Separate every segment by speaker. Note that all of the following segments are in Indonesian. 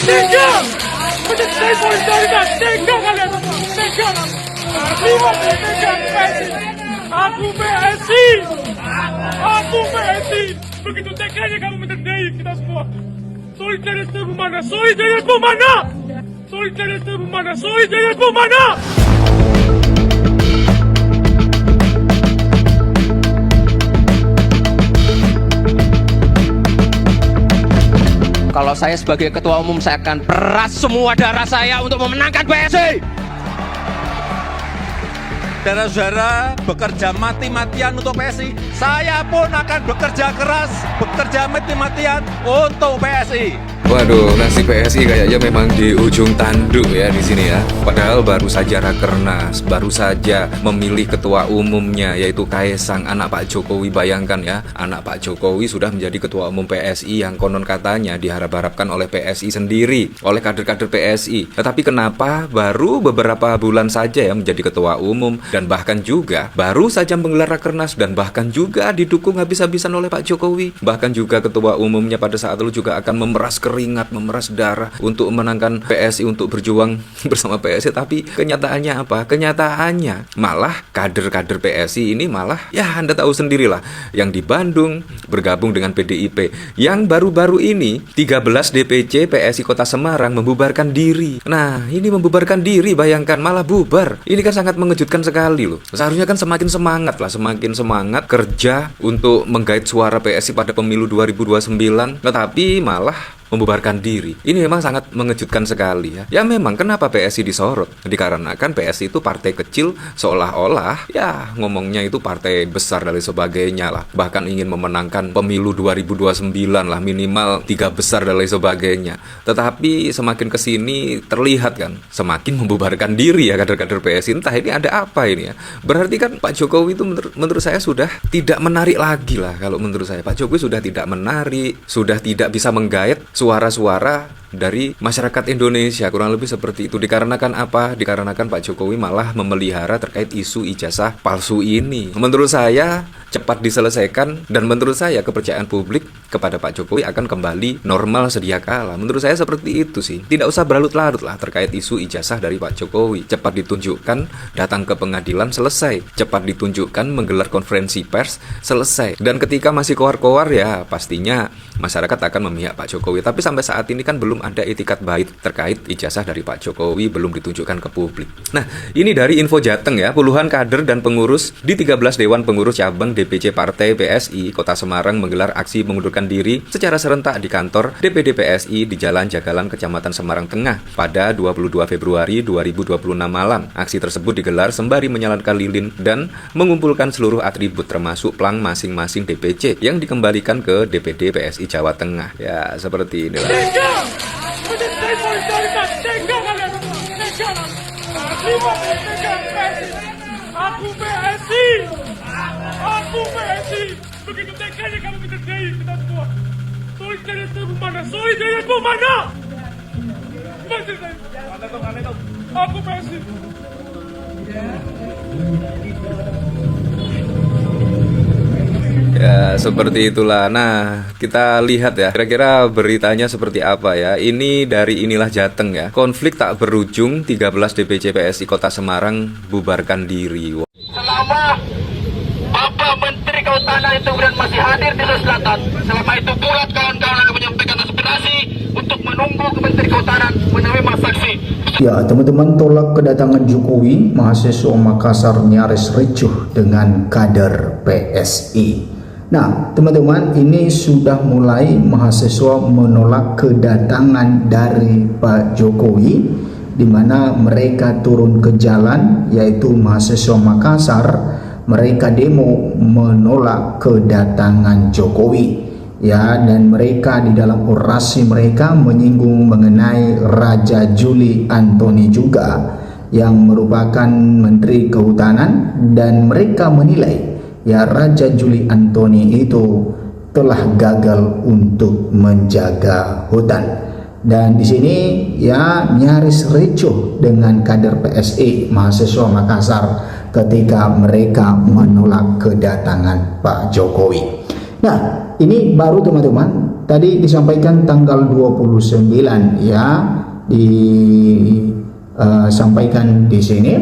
Speaker 1: Tega! Mencintai solidaritas, tega kalian semua, tega. Lima tega PSI. Aku PSI. Begitu teganya kamu mencintai kita semua. Solidaritasmu mana? Solidaritasmu mana? Solidaritasmu mana? Solidaritasmu mana?
Speaker 2: Kalau saya sebagai ketua umum, saya akan peras semua darah saya untuk memenangkan PSI.
Speaker 3: Saudara-saudara bekerja mati-matian untuk PSI. Saya pun akan bekerja keras, bekerja mati-matian untuk PSI.
Speaker 4: Waduh, nasib PSI kayaknya memang di ujung tanduk ya di sini ya. Padahal baru saja rakernas, baru saja memilih ketua umumnya yaitu Kaesang, anak Pak Jokowi. Bayangkan ya, anak Pak Jokowi sudah menjadi ketua umum PSI yang konon katanya diharap-harapkan oleh PSI sendiri, oleh kader-kader PSI. Tetapi kenapa baru beberapa bulan saja ya menjadi ketua umum, dan bahkan juga baru saja menggelar rakernas, dan bahkan juga didukung habis-habisan oleh Pak Jokowi. Bahkan juga ketua umumnya pada saat itu juga akan memeras keringat, memeras darah untuk memenangkan PSI, untuk berjuang bersama PSI. Tapi kenyataannya apa? Kenyataannya malah kader-kader PSI ini malah ya Anda tahu sendirilah, yang di Bandung bergabung dengan PDIP, yang baru-baru ini 13 DPC PSI Kota Semarang membubarkan diri. Nah, ini membubarkan diri, bayangkan malah bubar. Ini kan sangat mengejutkan sekali loh. Seharusnya kan semakin semangat lah, semakin semangat kerja untuk menggait suara PSI pada pemilu 2029, tetapi malah membubarkan diri. Ini memang sangat mengejutkan sekali ya. Ya memang kenapa PSI disorot? Dikarenakan PSI itu partai kecil, seolah-olah ya ngomongnya itu partai besar dan lain sebagainya lah. Bahkan ingin memenangkan pemilu 2029 lah, minimal 3 besar dan lain sebagainya. Tetapi semakin kesini terlihat kan semakin membubarkan diri ya kader-kader PSI. Entah ini ada apa ini ya. Berarti kan Pak Jokowi itu menurut saya sudah tidak menarik lagi lah. Kalau menurut saya Pak Jokowi sudah tidak menarik, sudah tidak bisa menggait suara-suara dari masyarakat Indonesia, kurang lebih seperti itu. Dikarenakan apa? Dikarenakan Pak Jokowi malah memelihara terkait isu ijazah palsu ini. Menurut saya cepat diselesaikan, dan menurut saya kepercayaan publik kepada Pak Jokowi akan kembali normal sedia kala. Menurut saya seperti itu sih. Tidak usah berlarut-larut lah terkait isu ijazah dari Pak Jokowi. Cepat ditunjukkan, datang ke pengadilan, selesai. Cepat ditunjukkan, menggelar konferensi pers, selesai. Dan ketika masih koar-koar ya pastinya masyarakat akan memihak Pak Jokowi. Tapi sampai saat ini kan belum ada itikat baik terkait ijazah dari Pak Jokowi, belum ditunjukkan ke publik. Nah, ini dari info Jateng ya, puluhan kader dan pengurus di 13 Dewan Pengurus Cabang DPC Partai PSI Kota Semarang menggelar aksi mengundurkan diri secara serentak di kantor DPD PSI di Jalan Jagalan Kecamatan Semarang Tengah pada 22 Februari 2026 malam. Aksi tersebut digelar sembari menyalakan lilin dan mengumpulkan seluruh atribut termasuk plang masing-masing DPC yang dikembalikan ke DPD PSI Jawa Tengah. Ya, seperti inilah.
Speaker 1: Tega! Mencintai solidaritas, tega kalian semua, tega. Lima tega PSI. Aku PSI. Begitu teganya kamu mencintai kita semua. Solidaritasmu mana? Solidaritasmu mana? Aku PSI.
Speaker 4: Ya, seperti itulah. Nah, kita lihat ya, kira-kira beritanya seperti apa ya. Ini dari Inilah Jateng ya. Konflik tak berujung, 13 DPC PSI Kota Semarang bubarkan diri.
Speaker 5: Selama Bapak Menteri Kehutanan itu kemudian masih hadir di Sulawesi Selatan, selama itu bulat kawan-kawan akan menyampaikan aspirasi untuk menunggu ke Menteri Kehutanan menerima saksi.
Speaker 6: Ya, teman-teman, tolak kedatangan Jokowi, mahasiswa Makassar nyaris ricuh dengan kader PSI. Nah, teman-teman, ini sudah mulai mahasiswa menolak kedatangan dari Pak Jokowi, di mana mereka turun ke jalan, yaitu mahasiswa Makassar. Mereka demo menolak kedatangan Jokowi, ya, dan mereka di dalam orasi mereka menyinggung mengenai Raja Juli Antoni juga, yang merupakan Menteri Kehutanan, dan mereka menilai ya Raja Juli Antoni itu telah gagal untuk menjaga hutan. Dan di sini ya nyaris ricuh dengan kader PSI mahasiswa Makassar ketika mereka menolak kedatangan Pak Jokowi. Nah, ini baru teman-teman tadi disampaikan tanggal 29 ya, disampaikan di sini.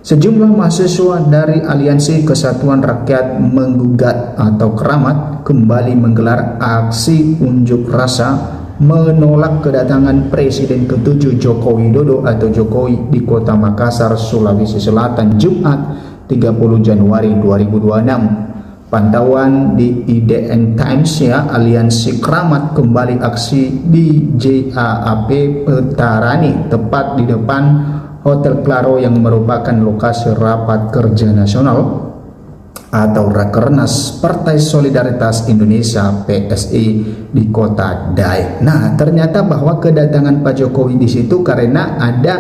Speaker 6: Sejumlah mahasiswa dari Aliansi Kesatuan Rakyat Menggugat atau Keramat kembali menggelar aksi unjuk rasa menolak kedatangan Presiden ke-7 Joko Widodo atau Jokowi di Kota Makassar, Sulawesi Selatan, Jumat 30 Januari 2026. Pantauan di IDN Times ya, Aliansi Keramat kembali aksi di JAAP Petarani, tepat di depan Hotel Claro yang merupakan lokasi rapat kerja nasional atau Rakernas Partai Solidaritas Indonesia PSI di Kota Daeng. Nah, ternyata bahwa kedatangan Pak Jokowi di situ karena ada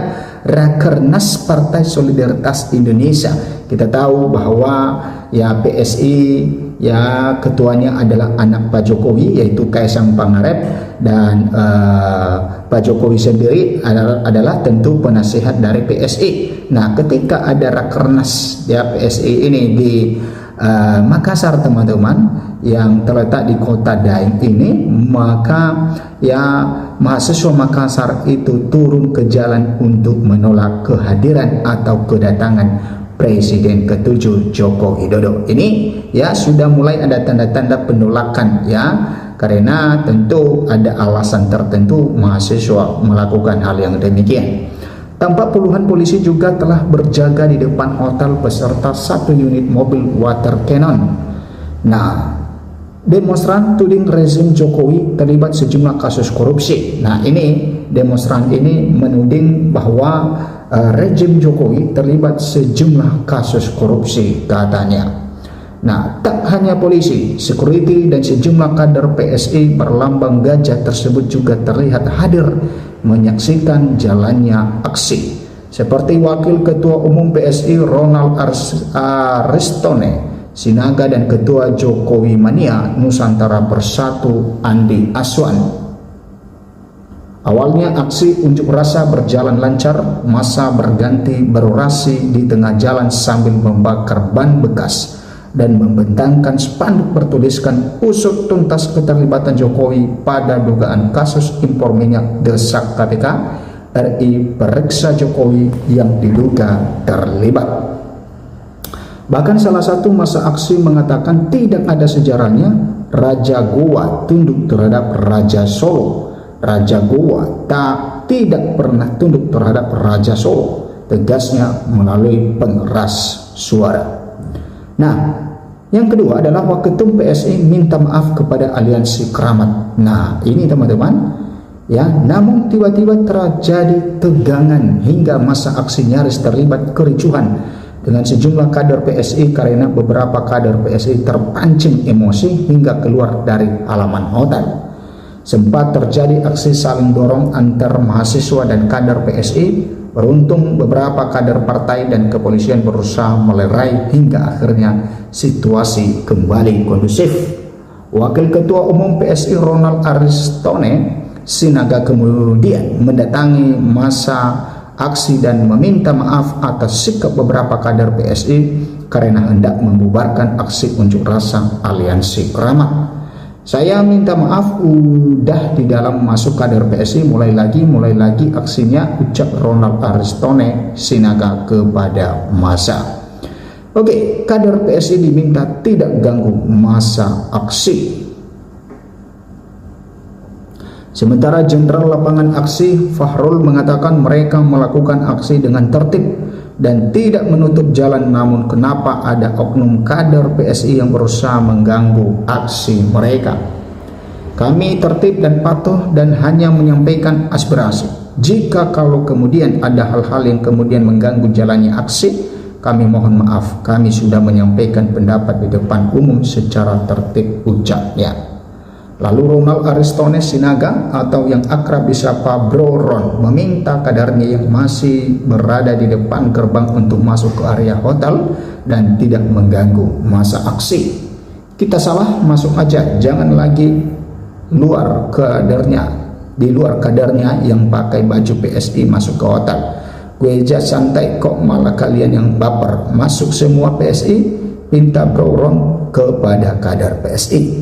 Speaker 6: Rakernas Partai Solidaritas Indonesia. Kita tahu bahwa ya PSI ya ketuanya adalah anak Pak Jokowi yaitu Kaisang Pangarep, dan Pak Jokowi sendiri adalah tentu penasihat dari PSI. Nah, ketika ada Rakernas ya PSI ini di Makassar teman-teman yang terletak di Kota Daeng ini, maka ya mahasiswa Makassar itu turun ke jalan untuk menolak kehadiran atau kedatangan Presiden ke-7 Joko Widodo. Ini ya sudah mulai ada tanda-tanda penolakan ya, karena tentu ada alasan tertentu mahasiswa melakukan hal yang demikian. Tampak puluhan polisi juga telah berjaga di depan hotel beserta 1 unit mobil water cannon. Nah, demonstran tuding rezim Jokowi terlibat sejumlah kasus korupsi. Nah, ini demonstran ini menuding bahwa rezim Jokowi terlibat sejumlah kasus korupsi katanya. Nah, tak hanya polisi, security dan sejumlah kader PSI berlambang gajah tersebut juga terlihat hadir menyaksikan jalannya aksi. Seperti Wakil Ketua Umum PSI Ronald Aristone Sinaga dan Ketua Jokowi Mania Nusantara Bersatu Andi Aswan. Awalnya aksi unjuk rasa berjalan lancar, massa berganti berorasi di tengah jalan sambil membakar ban bekas dan membentangkan spanduk bertuliskan usut tuntas keterlibatan Jokowi pada dugaan kasus impor minyak, desak KPK RI periksa Jokowi yang diduga terlibat. Bahkan salah satu massa aksi mengatakan tidak ada sejarahnya Raja Goa tunduk terhadap Raja Solo. Raja Goa tidak pernah tunduk terhadap Raja Solo, tegasnya melalui pengeras suara. Nah, yang kedua adalah Waketum PSI minta maaf kepada Aliansi Keramat. Nah, ini teman-teman ya, namun tiba-tiba terjadi tegangan hingga masa aksi nyaris terlibat kericuhan dengan sejumlah kader PSI karena beberapa kader PSI terpancing emosi hingga keluar dari halaman hotel. Sempat terjadi aksi saling dorong antar mahasiswa dan kader PSI. Beruntung beberapa kader partai dan kepolisian berusaha melerai hingga akhirnya situasi kembali kondusif. Wakil Ketua Umum PSI Ronald Aristone Sinaga kemudian mendatangi masa aksi dan meminta maaf atas sikap beberapa kader PSI karena hendak membubarkan aksi unjuk rasa Aliansi Keramat. Saya minta maaf, udah di dalam masuk kader PSI mulai lagi aksinya, ucap Ronald Aristone Sinaga kepada massa. Oke, kader PSI diminta tidak ganggu masa aksi. Sementara Jenderal Lapangan Aksi Fahrul mengatakan mereka melakukan aksi dengan tertib dan tidak menutup jalan, namun kenapa ada oknum kader PSI yang berusaha mengganggu aksi mereka? Kami tertib dan patuh dan hanya menyampaikan aspirasi. Jika kalau kemudian ada hal-hal yang kemudian mengganggu jalannya aksi, kami mohon maaf. Kami sudah menyampaikan pendapat di depan umum secara tertib, ucapnya. Lalu Ronald Aristone Sinaga atau yang akrab disapa Bro Ron meminta kadernya yang masih berada di depan gerbang untuk masuk ke area hotel dan tidak mengganggu masa aksi. Kita salah, masuk aja, jangan lagi luar kadernya, di luar kadernya yang pakai baju PSI masuk ke hotel. Gue aja santai kok, malah kalian yang baper. Masuk semua PSI, pinta Bro Ron kepada kader PSI.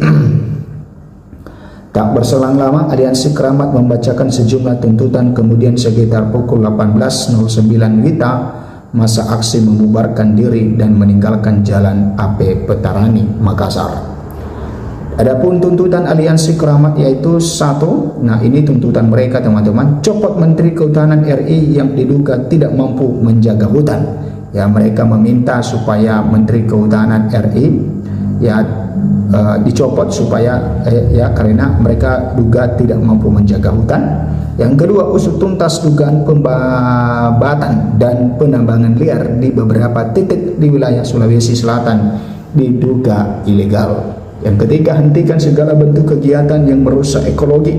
Speaker 6: Tak berselang lama, aliansi Keramat membacakan sejumlah tuntutan, kemudian sekitar pukul 18.09 WITA, masa aksi membubarkan diri dan meninggalkan Jalan AP Petarani, Makassar. Adapun tuntutan aliansi Keramat yaitu satu, nah ini tuntutan mereka teman-teman, copot Menteri Kehutanan RI yang diduga tidak mampu menjaga hutan. Ya, mereka meminta supaya Menteri Kehutanan RI ya dicopot supaya ya karena mereka duga tidak mampu menjaga hutan. Yang kedua, usut tuntas dugaan pembabatan dan penambangan liar di beberapa titik di wilayah Sulawesi Selatan diduga ilegal. Yang ketiga, hentikan segala bentuk kegiatan yang merusak ekologi.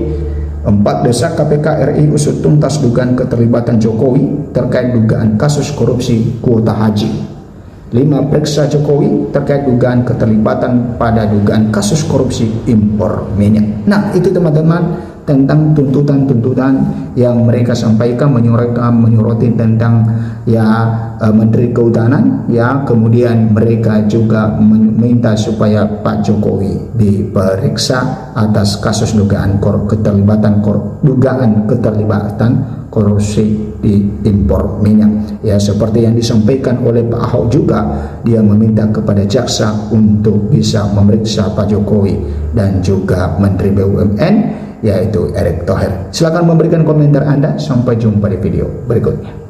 Speaker 6: 4, desak KPK RI usut tuntas dugaan keterlibatan Jokowi terkait dugaan kasus korupsi kuota haji. 5, periksa Jokowi terkait dugaan keterlibatan pada dugaan kasus korupsi impor minyak. Nah, itu teman-teman tentang tuntutan-tuntutan yang mereka sampaikan, menyoroti tentang ya Menteri Kehutanan, ya kemudian mereka juga meminta supaya Pak Jokowi diperiksa atas kasus dugaan keterlibatan korupsi di impor minyak. Ya, seperti yang disampaikan oleh Pak Ahok juga, dia meminta kepada jaksa untuk bisa memeriksa Pak Jokowi dan juga Menteri BUMN yaitu Erick Thohir. Silakan memberikan komentar Anda. Sampai jumpa di video berikutnya.